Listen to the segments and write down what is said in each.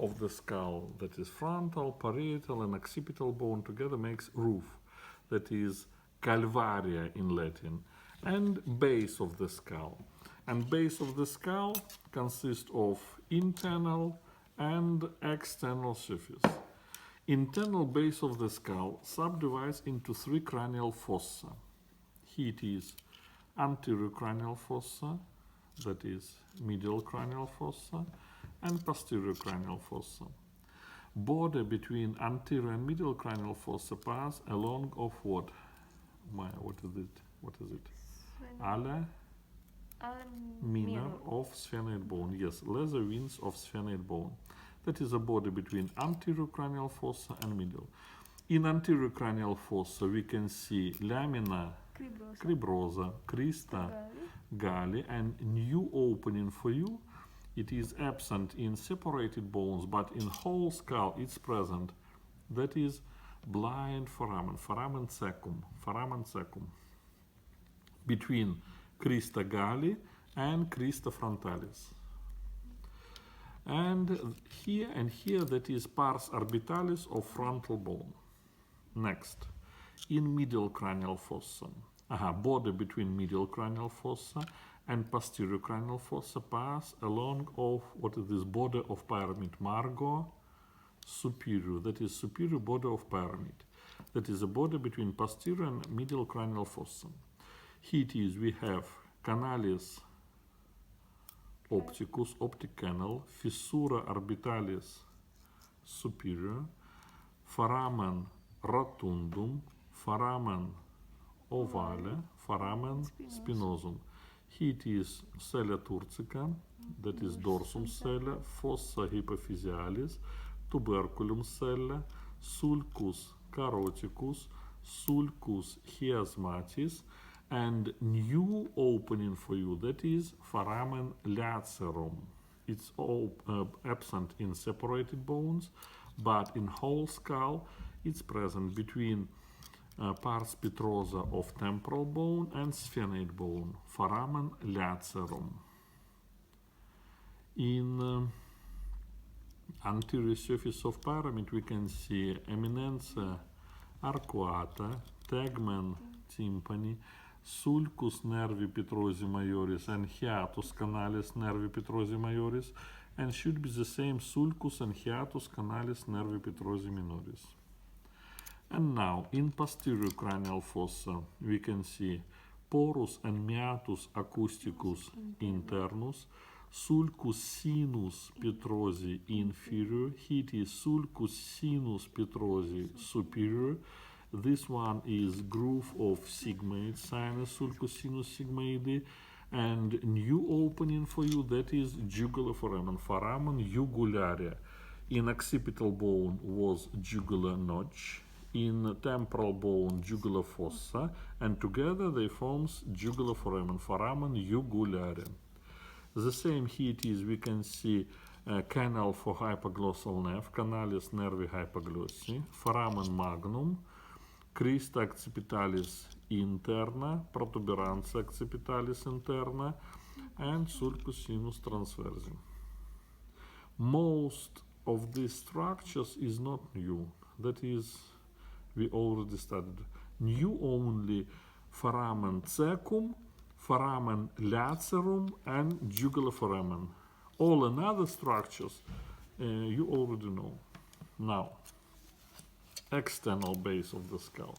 of the skull, that is frontal, parietal, and occipital bone together makes roof, that is calvaria in Latin, and base of the skull. And base of the skull consists of internal and external surface. Internal base of the skull subdivides into three cranial fossa. Here it is anterior cranial fossa, that is medial cranial fossa, and posterior cranial fossa. Border between anterior and medial cranial fossa pass along of what? What is it? What is it? Ala minor of sphenoid bone. Yes, lesser veins of sphenoid bone. That is a border between anterior cranial fossa and medial. In anterior cranial fossa, we can see lamina cribrosa, crista galli, and new opening for you. It is absent in separated bones, but in whole skull it's present. That is blind foramen, foramen secum, between crista galli and crista frontalis. And here that is pars orbitalis of frontal bone. Next, in medial cranial fossa, border between medial cranial fossa and posterior cranial fossa pass along of what is this border of pyramid, margo superior, that is superior border of pyramid. That is a border between posterior and medial cranial fossa. Here it is, we have canalis opticus, optic canal, fissura orbitalis superior, foramen rotundum, foramen ovale, foramen spinosum. Here it is sella turcica, that is dorsum sella, fossa hypophysealis, tuberculum sella, sulcus caroticus, sulcus chiasmatis, and new opening for you, that is foramen laterum. It's all absent in separated bones, but in whole skull it's present between pars petrosa of temporal bone and sphenoid bone, foramen laterum. In anterior surface of pyramid we can see eminentia arcuata, tegmen tympani, sulcus nervi petrosi majoris and hiatus canalis nervi petrosi majoris, and should be the same sulcus and hiatus canalis nervi petrosi minoris. And now in posterior cranial fossa we can see porus and meatus acousticus internus, sulcus sinus petrosi inferior, here it is sulcus sinus petrosi superior. This one is groove of sigmoid, sinus sulcus sinus sigmoide, and new opening for you, that is jugular foramen, foramen jugularia. In occipital bone was jugular notch, in temporal bone jugular fossa, and together they forms jugular foramen, foramen jugularia. The same here it is, we can see canal for hypoglossal nerve, canalis nervi hypoglossi, foramen magnum, crista occipitalis interna, protuberantia occipitalis interna, and sulcus sinus transversum. Most of these structures is not new, that is, we already studied. New only foramen cecum, foramen laterum, and jugular foramen. All another structures you already know. Now, external base of the skull.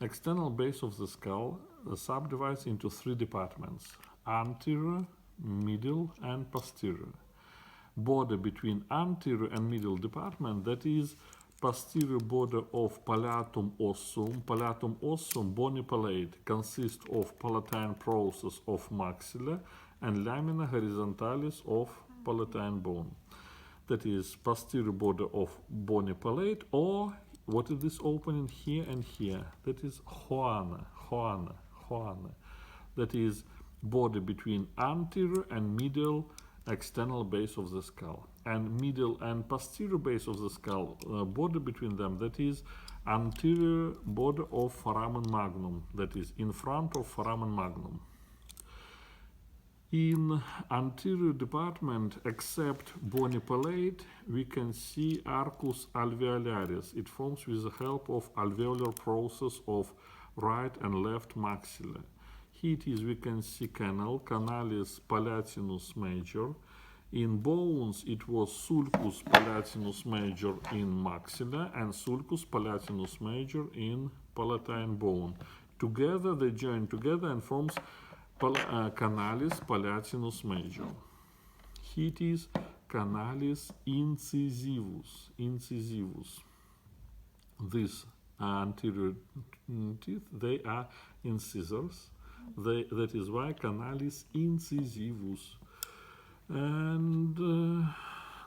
External base of the skull subdivides into three departments: anterior, medial, and posterior. Border between anterior and medial department, that is posterior border of palatum ossum. Palatum ossum, bony palate, consists of palatine process of maxilla and lamina horizontalis of palatine bone. That is posterior border of bony palate, or what is this opening here and here? That is choana. That is border between anterior and medial external base of the skull, and medial and posterior base of the skull, border between them, that is anterior border of foramen magnum, that is in front of foramen magnum. In anterior department, except bony palate, we can see arcus alveolaris. It forms with the help of alveolar process of right and left maxilla. Here it is, we can see canal, canalis palatinus major. In bones, it was sulcus palatinus major in maxilla and sulcus palatinus major in palatine bone. Together, they join together and forms canalis palatinus major. Here it is, canalis incisivus. These anterior teeth, they are incisors. That is why canalis incisivus. And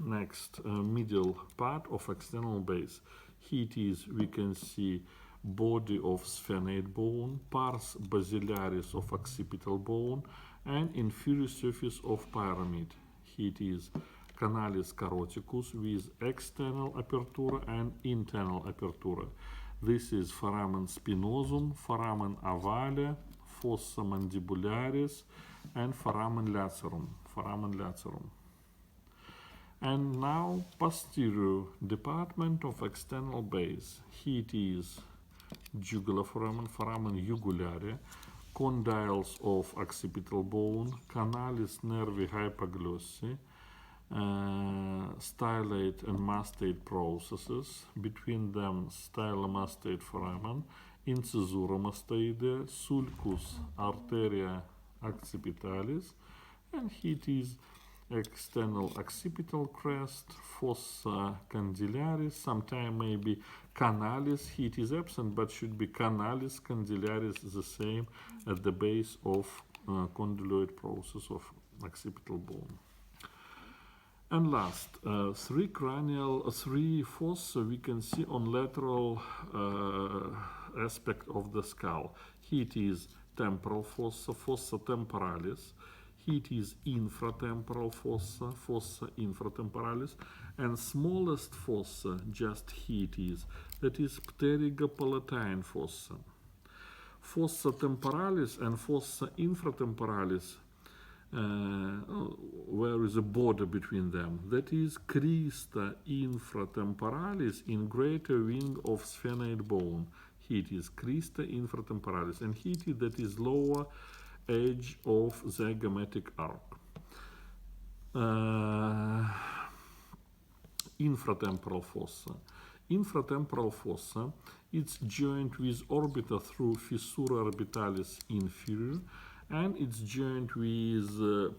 next, middle part of external base. Here it is, we can see body of sphenate bone, pars basilaris of occipital bone, and inferior surface of pyramid. Here it is, canalis caroticus with external apertura and internal apertura. This is foramen spinosum, foramen ovale, fossa mandibularis, and foramen lacerum. And now posterior department of external base. Here it is, jugular foramen, foramen jugulare, condyles of occipital bone, canalis nervi hypoglossi, stylate and mastate processes, between them stylomastate foramen, incisura mastoidea, sulcus arteria accipitalis, and here it is, external occipital crest, fossa candilaris, sometime maybe canalis. Here it is absent, but should be canalis candilaris, the same at the base of condyloid process of occipital bone. And last, three fossa we can see on lateral aspect of the skull. Here it is temporal fossa, fossa temporalis. Here it is infratemporal fossa, fossa infratemporalis, and smallest fossa, just here it is, that is pterygopalatine fossa. Fossa temporalis and fossa infratemporalis, where is a border between them, that is crista infratemporalis in greater wing of sphenate bone. Here it is crista infratemporalis, and here it is, that is lower edge of zygomatic arc. Infratemporal fossa. Infratemporal fossa, it's joined with orbita through fissura orbitalis inferior, and it's joined with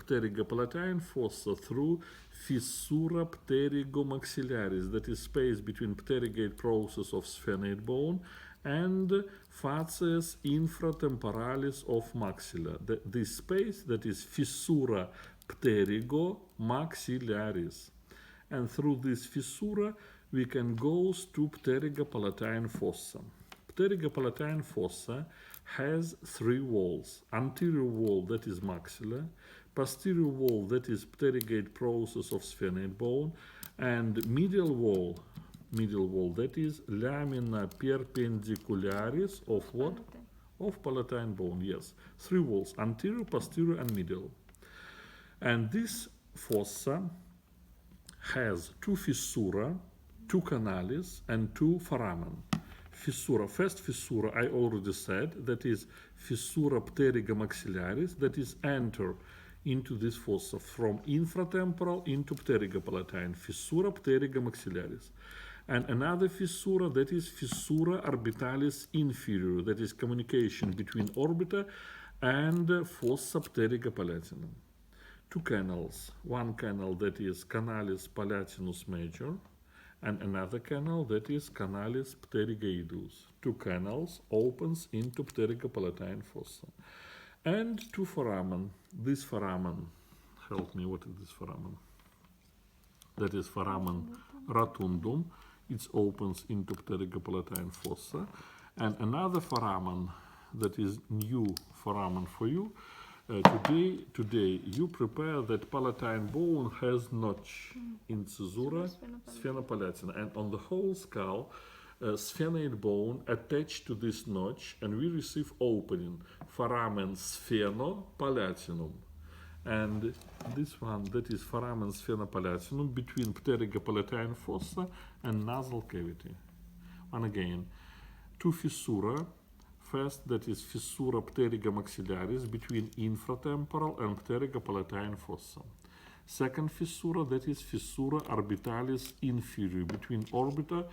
pterygopalatine fossa through fissura pterygomaxillaris, that is space between pterygate process of sphenate bone and facies infratemporalis of maxilla. This space, that is fissura pterygomaxillaris. And through this fissura, we can go to pterygopalatine fossa. Pterygopalatine fossa has three walls. Anterior wall, that is maxilla, posterior wall, that is pterygate process of sphenate bone, and middle wall, that is lamina perpendicularis of what? Of palatine bone, yes. Three walls, anterior, posterior, and middle. And this fossa has two fissura, two canalis, and two foramen. Fissura, first fissura, I already said, that is fissura pterygomaxillaris, that is enter into this fossa from infratemporal into pterygopalatine, fissura pterygomaxillaris. And another fissura, that is fissura orbitalis inferior, that is communication between orbita and fossa pterygopalatinum. Two canals, one canal that is canalis palatinus major, and another canal that is canalis pterygoidus. Two canals opens into pterygopalatine fossa. And two foramen. This foramen, help me, what is this foramen? That is foramen rotundum. It opens into pterygopalatine fossa. And another foramen, that is new foramen for you. Today you prepare that palatine bone has notch, incisura sphenopalatina, and on the whole skull, sphenate bone attached to this notch, and we receive opening, foramen sphenopalatinum. And this one, that is foramen sphenopalatinum between pterygopalatine fossa and nasal cavity. And again, two fissura. First, that is fissura pterygomaxillaris between infratemporal and pterygopalatine fossa. Second fissura, that is fissura orbitalis inferior between orbiter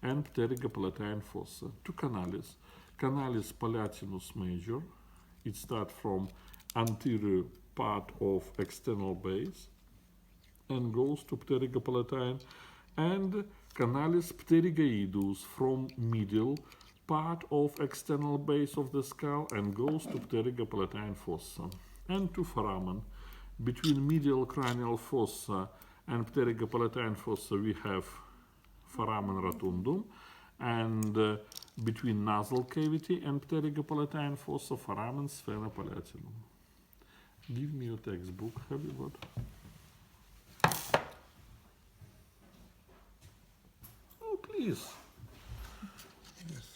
and pterygopalatine fossa. Two canalis. Canalis palatinus major. It starts from anterior part of external base and goes to pterygopalatine, and canalis pterygoidus from middle part of external base of the skull and goes to pterygopalatine fossa. And two foramen. Between medial cranial fossa and pterygopalatine fossa we have foramen rotundum, and between nasal cavity and pterygopalatine fossa foramen sphenopalatinum. Give me your textbook, have you got? Oh, please. Yes.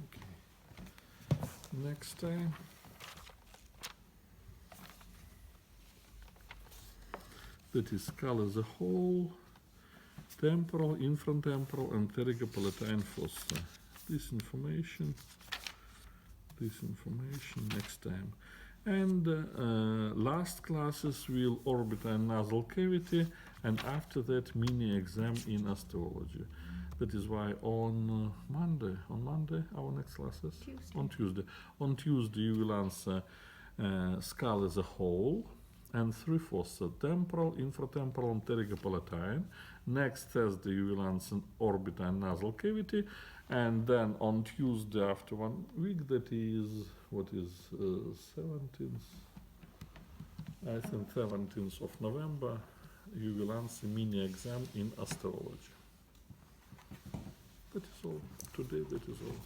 Okay. Next time. That is skull as a whole, temporal, infratemporal, and pterygopalatine fossa. This information next time. And last classes will orbit and nasal cavity, and after that mini exam in osteology. That is why on Monday, our next classes? On Tuesday you will answer skull as a whole, and three fossa, temporal, infratemporal, and pterygopalatine. Next Thursday you will answer orbit and nasal cavity, and then on Tuesday after 1 week, that is, 17th, I think 17th of November, you will answer mini exam in astrology. That is all. Today that is all.